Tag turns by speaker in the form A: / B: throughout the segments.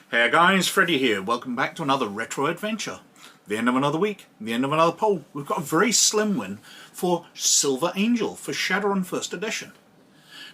A: Hey guys, Freddy here. Welcome back to another retro adventure. The end of another week, the end of another poll. We've got a very slim win for Silver Angel for Shadowrun First Edition.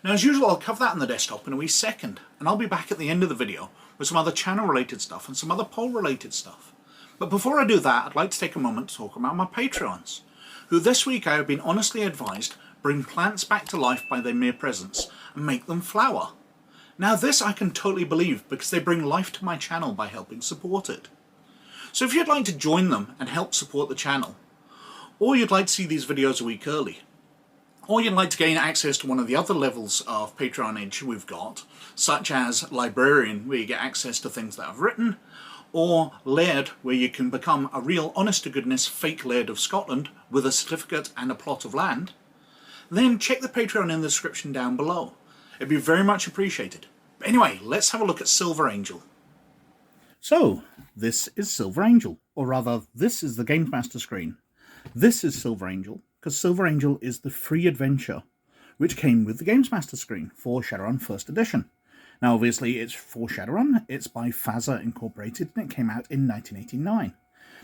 A: Now as usual, I'll cover that on the desktop in a wee second, and I'll be back at the end of the video with some other channel related stuff and some other poll related stuff. But before I do that, I'd like to take a moment to talk about my Patreons, who this week I have been honestly advised bring plants back to life by their mere presence and make them flower. Now this I can totally believe because they bring life to my channel by helping support it. So if you'd like to join them and help support the channel, or you'd like to see these videos a week early, or you'd like to gain access to one of the other levels of patronage we've got, such as Librarian, where you get access to things that I've written, or Laird, where you can become a real honest-to-goodness fake Laird of Scotland with a certificate and a plot of land, then check the Patreon in the description down below. It'd be very much appreciated. But anyway, let's have a look at Silver Angel. So, this is Silver Angel, or rather, this is the Games Master screen. This is Silver Angel, because Silver Angel is the free adventure which came with the Games Master screen for Shadowrun First Edition. Now obviously it's for Shadowrun, it's by FASA Incorporated, and it came out in 1989.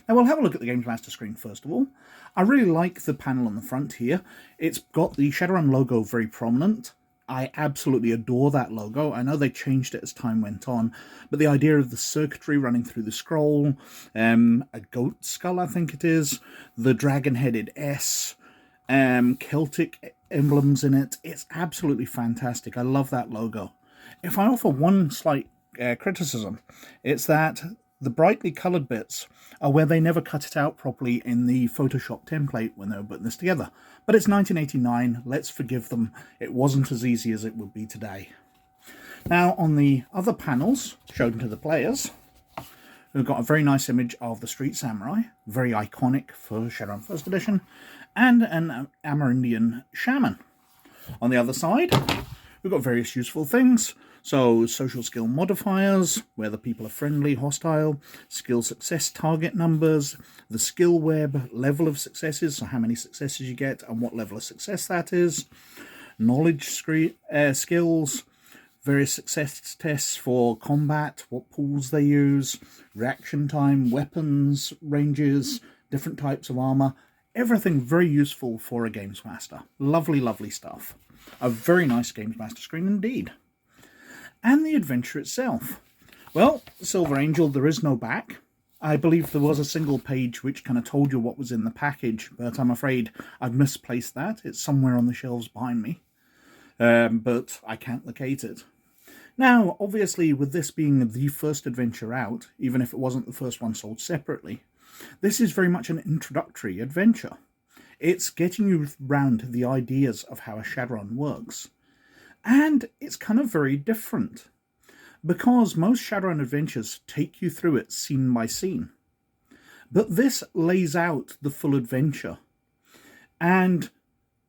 A: Now we'll have a look at the Games Master screen first of all. I really like the panel on the front here. It's got the Shadowrun logo very prominent. I absolutely adore that logo. I know they changed it as time went on, but the idea of the circuitry running through the scroll, a goat skull I think it is, the dragon-headed S, Celtic emblems in it, it's absolutely fantastic. I love that logo. If I offer one slight criticism, it's that the brightly coloured bits are where they never cut it out properly in the Photoshop template when they were putting this together. But it's 1989, let's forgive them. It wasn't as easy as it would be today. Now on the other panels shown to the players, we've got a very nice image of the Street Samurai, very iconic for Shadowrun First Edition, and an Amerindian shaman. On the other side, we've got various useful things. So, social skill modifiers, whether people are friendly, hostile, skill success target numbers, the skill web, level of successes, so how many successes you get and what level of success that is, knowledge skills, various success tests for combat, what pools they use, reaction time, weapons, ranges, different types of armor, everything very useful for a Games Master. Lovely, lovely stuff. A very nice Games Master screen indeed. And the adventure itself. Well, Silver Angel, there is no back. I believe there was a single page which kind of told you what was in the package, but I'm afraid I've misplaced that. It's somewhere on the shelves behind me, but I can't locate it. Now, obviously, with this being the first adventure out, even if it wasn't the first one sold separately, this is very much an introductory adventure. It's getting you round the ideas of how a Shadowrun works. And it's kind of very different, because most Shadowrun adventures take you through it scene by scene. But this lays out the full adventure and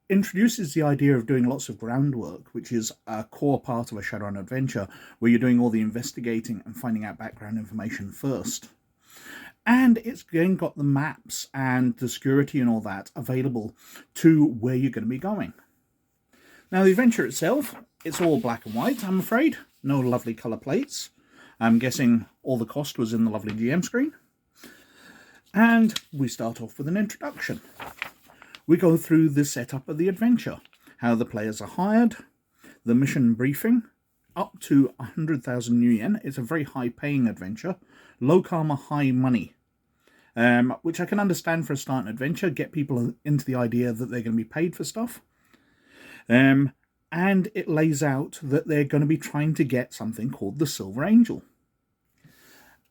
A: introduces the idea of doing lots of groundwork, which is a core part of a Shadowrun adventure, where you're doing all the investigating and finding out background information first. And it's again got the maps and the security and all that available to where you're going to be going. Now the adventure itself, it's all black and white, I'm afraid. No lovely colour plates. I'm guessing all the cost was in the lovely GM screen. And we start off with an introduction. We go through the setup of the adventure, how the players are hired, the mission briefing, up to 100,000 new yen. It's a very high paying adventure, low karma, high money. Which I can understand for a starting adventure, get people into the idea that they're going to be paid for stuff. And it lays out that they're going to be trying to get something called the Silver Angel.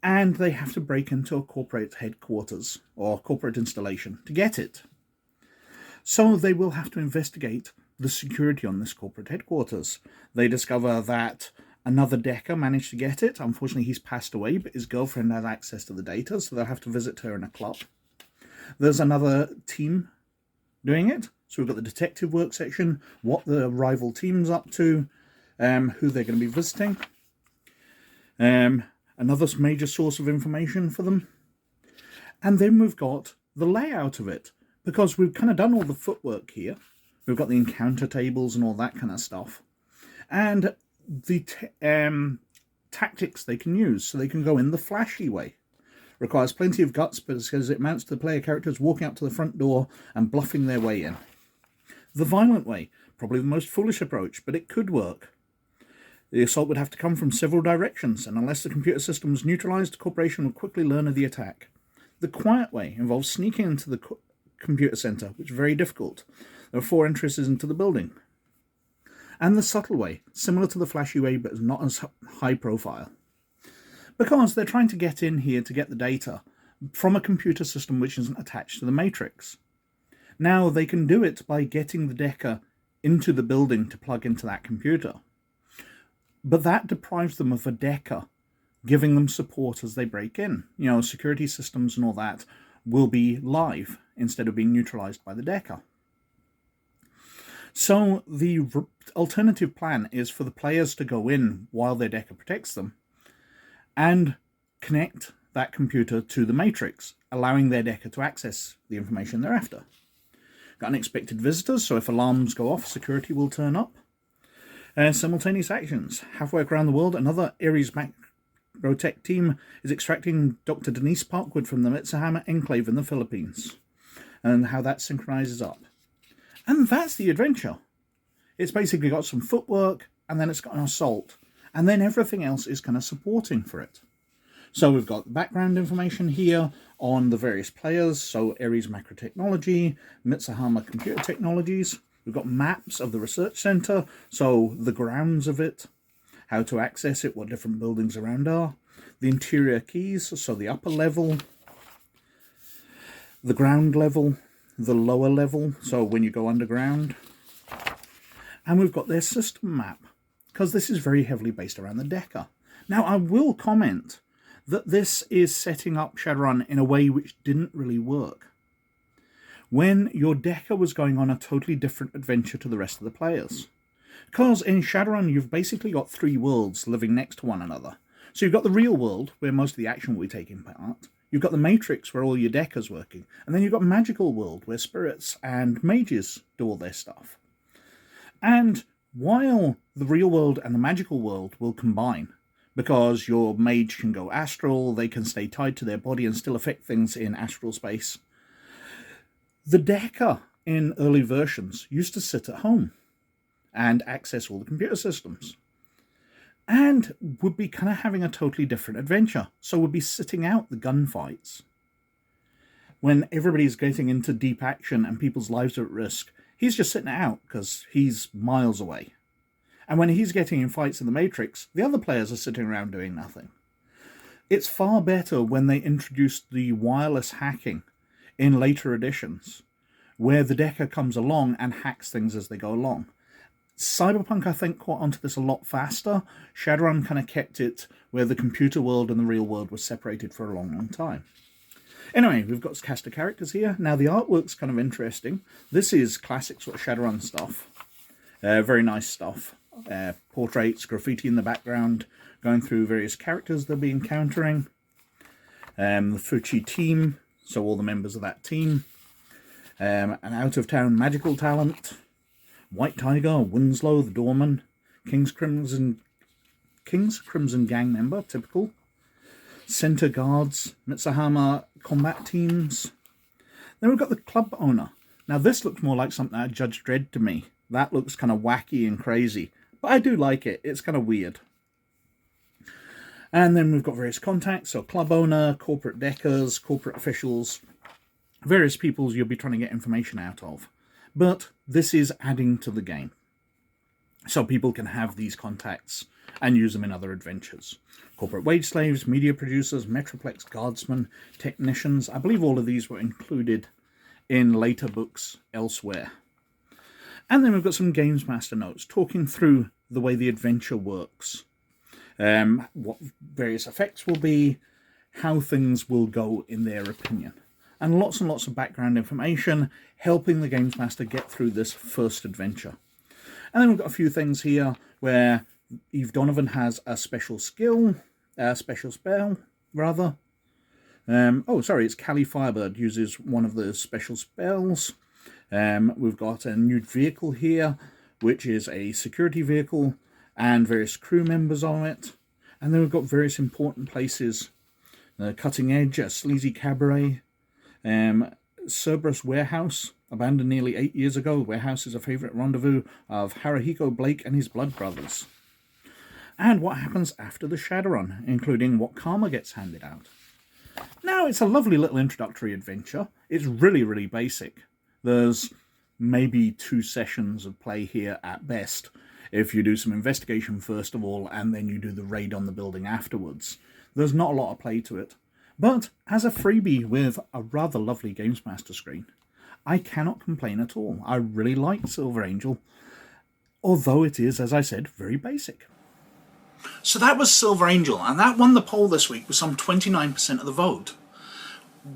A: And they have to break into a corporate headquarters or corporate installation to get it. So they will have to investigate the security on this corporate headquarters. They discover that another Decker managed to get it. Unfortunately, he's passed away, but his girlfriend has access to the data, so they'll have to visit her in a club. There's another team doing it. So we've got the detective work section, what the rival team's up to, who they're going to be visiting. Another major source of information for them. And then we've got the layout of it, because we've kind of done all the footwork here. We've got the encounter tables and all that kind of stuff. And the tactics they can use. So they can go in the flashy way. Requires plenty of guts because it amounts to the player characters walking up to the front door and bluffing their way in. The violent way, probably the most foolish approach, but it could work. The assault would have to come from several directions, and unless the computer system was neutralized, the corporation would quickly learn of the attack. The quiet way involves sneaking into the computer center, which is very difficult. There are 4 entrances into the building. And the subtle way, similar to the flashy way, but is not as high profile. Because they're trying to get in here to get the data from a computer system which isn't attached to the matrix. Now they can do it by getting the Decker into the building to plug into that computer. But that deprives them of a Decker giving them support as they break in. You know, security systems and all that will be live instead of being neutralized by the Decker. So the alternative plan is for the players to go in while their Decker protects them and connect that computer to the matrix, allowing their Decker to access the information they're after. Got unexpected visitors, so if alarms go off, security will turn up. Simultaneous actions. Halfway around the world, another Ares Macrotech team is extracting Dr. Denise Parkwood from the Mitsuhama Enclave in the Philippines, and how that synchronizes up. And that's the adventure. It's basically got some footwork, and then it's got an assault, and then everything else is kind of supporting for it. So we've got background information here on the various players, so Ares Macrotechnology, Mitsuhama Computer Technologies. We've got maps of the research center, so the grounds of it, how to access it, what different buildings around are, the interior keys, so the upper level, the ground level, the lower level, so when you go underground. And we've got their system map, because this is very heavily based around the Decker. Now, I will comment that this is setting up Shadowrun in a way which didn't really work. When your Decker was going on a totally different adventure to the rest of the players. Because in Shadowrun, you've basically got 3 worlds living next to one another. So you've got the real world, where most of the action will be taking part. You've got the Matrix, where all your Decker's working. And then you've got Magical World, where spirits and mages do all their stuff. And while the real world and the magical world will combine, because your mage can go astral, they can stay tied to their body and still affect things in astral space, the Decker in early versions used to sit at home and access all the computer systems, and would be kind of having a totally different adventure. So would be sitting out the gunfights. When everybody's getting into deep action and people's lives are at risk, he's just sitting it out because he's miles away. And when he's getting in fights in the Matrix, the other players are sitting around doing nothing. It's far better when they introduced the wireless hacking in later editions, where the Decker comes along and hacks things as they go along. Cyberpunk, I think, caught onto this a lot faster. Shadowrun kind of kept it where the computer world and the real world were separated for a long, long time. Anyway, we've got cast of characters here. Now, the artwork's kind of interesting. This is classic sort of Shadowrun stuff. Very nice stuff. Portraits, graffiti in the background, going through various characters they'll be encountering. The Fuchi team, so all the members of that team. An out-of-town magical talent. White Tiger, Winslow, the doorman. King's Crimson Gang member, typical. Center guards, Mitsuhama combat teams. Then we've got the club owner. Now this looks more like something out of Judge Dredd to me. That looks kind of wacky and crazy. But I do like it. It's kind of weird. And then we've got various contacts. So club owner, corporate deckers, corporate officials. Various people you'll be trying to get information out of. But this is adding to the game. So people can have these contacts and use them in other adventures. Corporate wage slaves, media producers, Metroplex guardsmen, technicians. I believe all of these were included in later books elsewhere. And then we've got some Games Master notes talking through the way the adventure works. What various effects will be, how things will go in their opinion. And lots of background information helping the Games Master get through this first adventure. And then we've got a few things here where Eve Donovan has a special skill, a special spell, rather. It's Callie Firebird uses one of the special spells. We've got a new vehicle here, which is a security vehicle, and various crew members on it. And then we've got various important places. Cutting Edge, a sleazy cabaret, Cerberus Warehouse, abandoned nearly 8 years ago. Warehouse is a favourite rendezvous of Haruhiko Blake and his blood brothers. And what happens after the Shadowrun, including what karma gets handed out. Now, it's a lovely little introductory adventure. It's really, really basic. There's maybe 2 sessions of play here at best, if you do some investigation first of all, and then you do the raid on the building afterwards. There's not a lot of play to it. But as a freebie with a rather lovely Games Master screen, I cannot complain at all. I really like Silver Angel, although it is, as I said, very basic. So that was Silver Angel, and that won the poll this week with some 29% of the vote.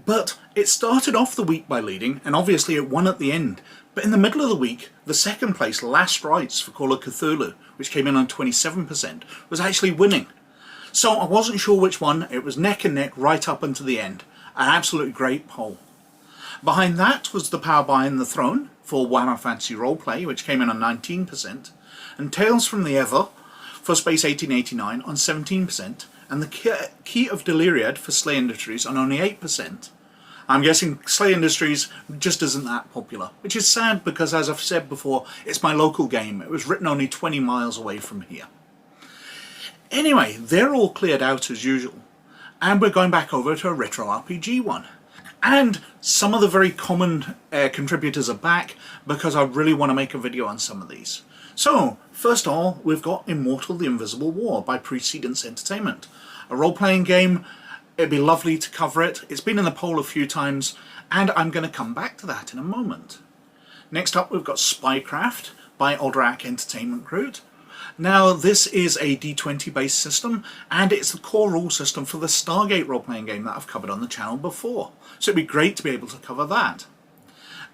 A: But it started off the week by leading, and obviously it won at the end. But in the middle of the week, the second place, Last Rites for Call of Cthulhu, which came in on 27%, was actually winning. So I wasn't sure which one. It was neck and neck right up until the end. An absolutely great poll. Behind that was The Power Behind the Throne for Warhammer Fantasy Roleplay, which came in on 19%, and Tales from the Ever for Space 1889 on 17%, and the Key of Deliriad for Slay Industries on only 8%. I'm guessing Slay Industries just isn't that popular, which is sad because, as I've said before, it's my local game. It was written only 20 miles away from here. Anyway, they're all cleared out as usual, and we're going back over to a retro RPG one. And some of the very common contributors are back because I really want to make a video on some of these. So, first of all, we've got Immortal the Invisible War by Precedence Entertainment. A role-playing game. It'd be lovely to cover it. It's been in the poll a few times, and I'm going to come back to that in a moment. Next up, we've got Spycraft by Alderac Entertainment Group. Now, this is a D20 based system, and it's the core rule system for the Stargate role-playing game that I've covered on the channel before. So it'd be great to be able to cover that.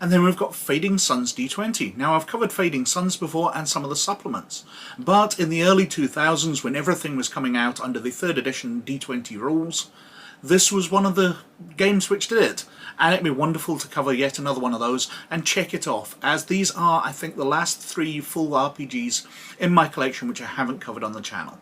A: And then we've got Fading Suns D20. Now, I've covered Fading Suns before and some of the supplements, but in the early 2000s, when everything was coming out under the 3rd edition D20 rules, this was one of the games which did it, and it'd be wonderful to cover yet another one of those and check it off, as these are, I think, the last 3 full RPGs in my collection which I haven't covered on the channel.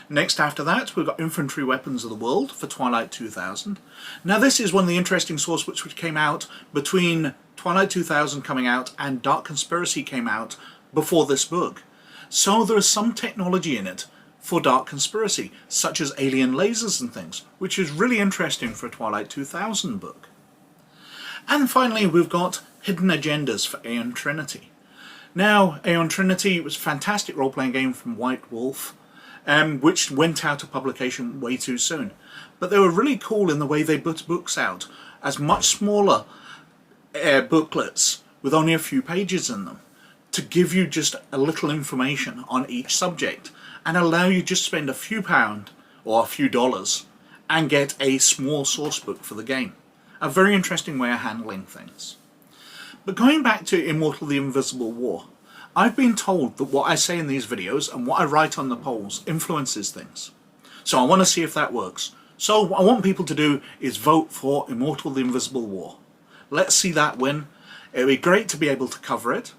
A: Next after that, we've got Infantry Weapons of the World for Twilight 2000. Now this is one of the interesting source books which came out between Twilight 2000 coming out and Dark Conspiracy came out before this book. So there is some technology in it for Dark Conspiracy, such as alien lasers and things, which is really interesting for a Twilight 2000 book. And finally, we've got Hidden Agendas for Aeon Trinity. Now, Aeon Trinity was a fantastic role-playing game from White Wolf, which went out of publication way too soon. But they were really cool in the way they put books out as much smaller booklets with only a few pages in them, to give you just a little information on each subject, and allow you just spend a few pounds or a few dollars and get a small source book for the game. A very interesting way of handling things. But going back to Immortal the Invisible War, I've been told that what I say in these videos and what I write on the polls influences things. So I want to see if that works. So what I want people to do is vote for Immortal the Invisible War. Let's see that win. It'd be great to be able to cover it.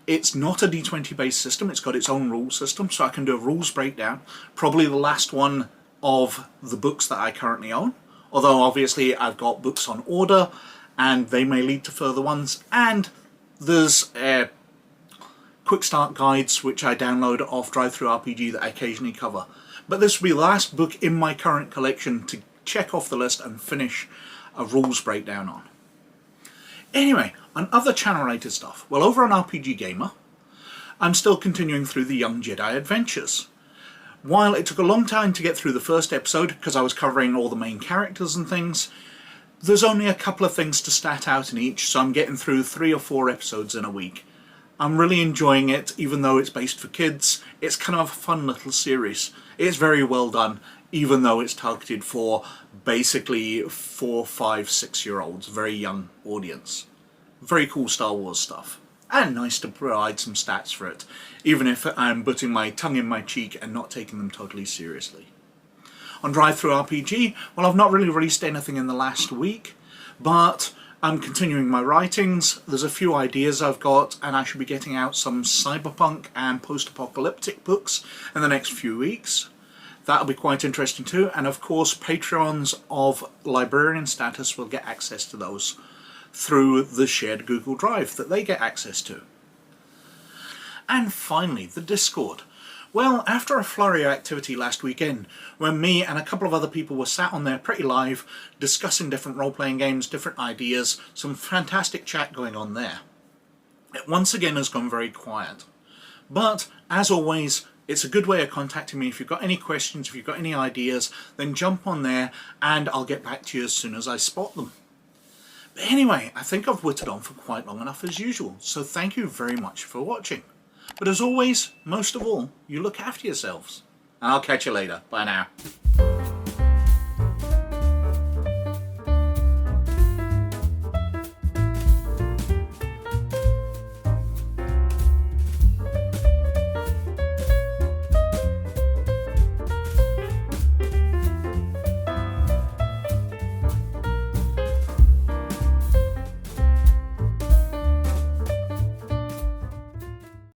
A: It's not a D20 based system, it's got its own rule system, so I can do a rules breakdown, probably the last one of the books that I currently own, although obviously I've got books on order and they may lead to further ones, and there's quick start guides which I download off DriveThruRPG that I occasionally cover. But this will be the last book in my current collection to check off the list and finish a rules breakdown on. Anyway, on other channel-related stuff, well, over on RPG Gamer, I'm still continuing through the Young Jedi Adventures. While it took a long time to get through the first episode, because I was covering all the main characters and things, there's only a couple of things to stat out in each, so I'm getting through 3 or 4 episodes in a week. I'm really enjoying it, even though it's based for kids. It's kind of a fun little series. It's very well done, even though it's targeted for basically 4, 5, 6-year-olds, very young audience. Very cool Star Wars stuff. And nice to provide some stats for it, even if I'm putting my tongue in my cheek and not taking them totally seriously. On DriveThruRPG, well, I've not really released anything in the last week, but I'm continuing my writings. There's a few ideas I've got, and I should be getting out some cyberpunk and post-apocalyptic books in the next few weeks. That'll be quite interesting too, and of course Patreons of librarian status will get access to those through the shared Google Drive that they get access to. And finally, the Discord. Well, after a flurry of activity last weekend, when me and a couple of other people were sat on there pretty live, discussing different role-playing games, different ideas, some fantastic chat going on there, it once again has gone very quiet. But, as always, it's a good way of contacting me. If you've got any questions, if you've got any ideas, then jump on there and I'll get back to you as soon as I spot them. But anyway, I think I've whittled on for quite long enough as usual, so thank you very much for watching. But as always, most of all, you look after yourselves. And I'll catch you later. Bye now.